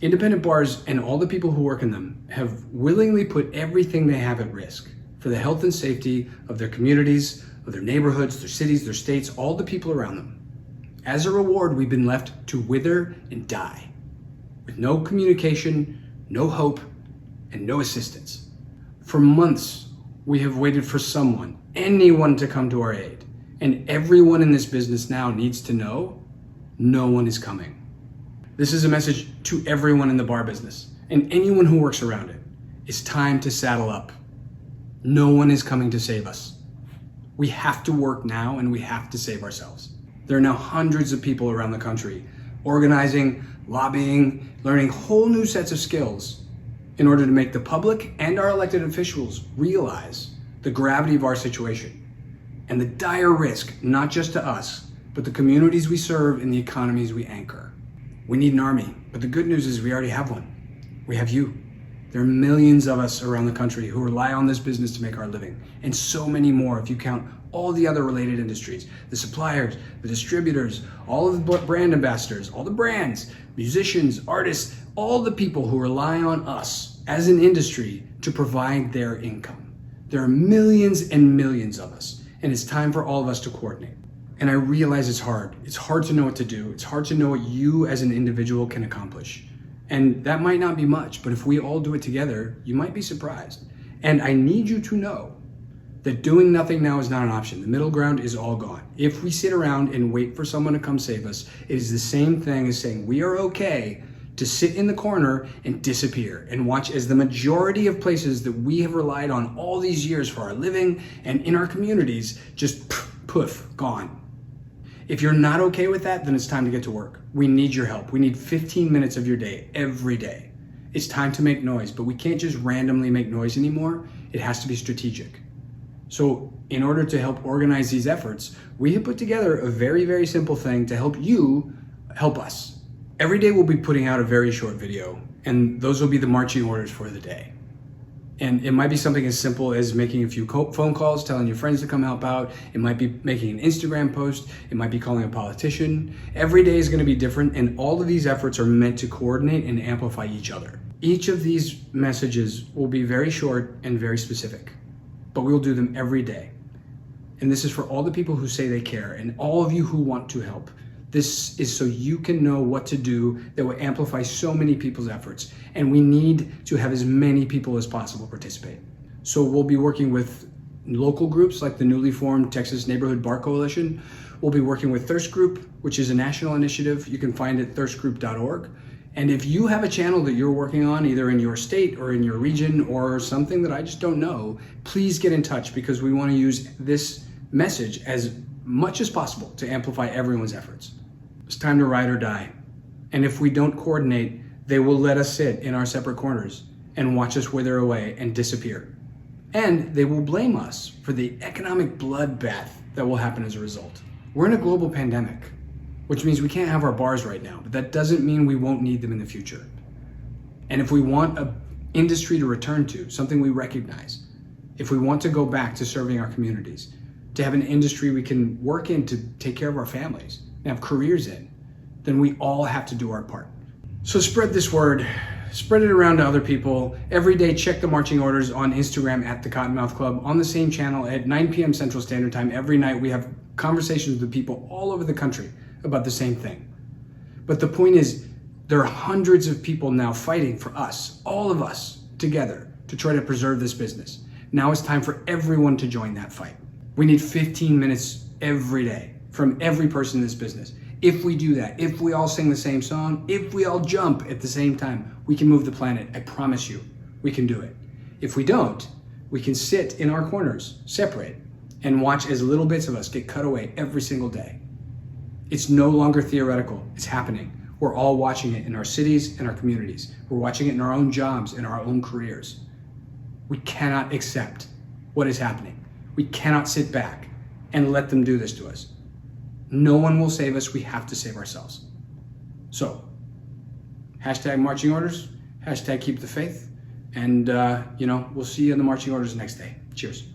Independent bars and all the people who work in them have willingly put everything they have at risk for the health and safety of their communities, of their neighborhoods, their cities, their states, all the people around them. As a reward, we've been left to wither and die with no communication, no hope, and no assistance. For months, we have waited for someone, anyone to come to our aid. And everyone in this business now needs to know no one is coming. This is a message to everyone in the bar business and anyone who works around it. It's time to saddle up. No one is coming to save us. We have to work now and we have to save ourselves. There are now hundreds of people around the country organizing, lobbying, learning whole new sets of skills in order to make the public and our elected officials realize the gravity of our situation and the dire risk, not just to us, but the communities we serve and the economies we anchor. We need an army, but the good news is we already have one. We have you. There are millions of us around the country who rely on this business to make our living, and so many more if you count all the other related industries, the suppliers, the distributors, all of the brand ambassadors, all the brands, musicians, artists, all the people who rely on us as an industry to provide their income. There are millions and millions of us, and it's time for all of us to coordinate. And I realize it's hard. It's hard to know what to do. It's hard to know what you as an individual can accomplish. And that might not be much, but if we all do it together, you might be surprised. And I need you to know that doing nothing now is not an option. The middle ground is all gone. If we sit around and wait for someone to come save us, it is the same thing as saying we are okay to sit in the corner and disappear and watch as the majority of places that we have relied on all these years for our living and in our communities just poof, gone. If you're not okay with that, then it's time to get to work. We need your help. We need 15 minutes of your day every day. It's time to make noise, but we can't just randomly make noise anymore. It has to be strategic. So in order to help organize these efforts, we have put together a very, very simple thing to help you help us. Every day we'll be putting out a very short video, and those will be the marching orders for the day. And it might be something as simple as making a few phone calls, telling your friends to come help out. It might be making an Instagram post. It might be calling a politician. Every day is going to be different, and all of these efforts are meant to coordinate and amplify each other. Each of these messages will be very short and very specific, but we'll do them every day. And this is for all the people who say they care and all of you who want to help. This is so you can know what to do that will amplify so many people's efforts. And we need to have as many people as possible participate. So we'll be working with local groups like the newly formed Texas Neighborhood Bar Coalition. We'll be working with Thirst Group, which is a national initiative. You can find it at thirstgroup.org. And if you have a channel that you're working on, either in your state or in your region or something that I just don't know, please get in touch because we want to use this message as much as possible to amplify everyone's efforts. It's time to ride or die. And if we don't coordinate, they will let us sit in our separate corners and watch us wither away and disappear. And they will blame us for the economic bloodbath that will happen as a result. We're in a global pandemic, which means we can't have our bars right now, but that doesn't mean we won't need them in the future. And if we want an industry to return to, something we recognize, if we want to go back to serving our communities, to have an industry we can work in to take care of our families and have careers in, then we all have to do our part. So spread this word, spread it around to other people. Every day, check the marching orders on Instagram at the Cottonmouth Club, on the same channel at 9 p.m. Central Standard Time. Every night we have conversations with people all over the country about the same thing. But the point is, there are hundreds of people now fighting for us, all of us together, to try to preserve this business. Now it's time for everyone to join that fight. We need 15 minutes every day from every person in this business. If we do that, if we all sing the same song, if we all jump at the same time, we can move the planet. I promise you, we can do it. If we don't, we can sit in our corners, separate, and watch as little bits of us get cut away every single day. It's no longer theoretical, it's happening. We're all watching it in our cities and our communities. We're watching it in our own jobs and our own careers. We cannot accept what is happening. We cannot sit back and let them do this to us. No one will save us. We have to save ourselves. So, hashtag marching orders, hashtag keep the faith, and we'll see you in the marching orders next day. Cheers.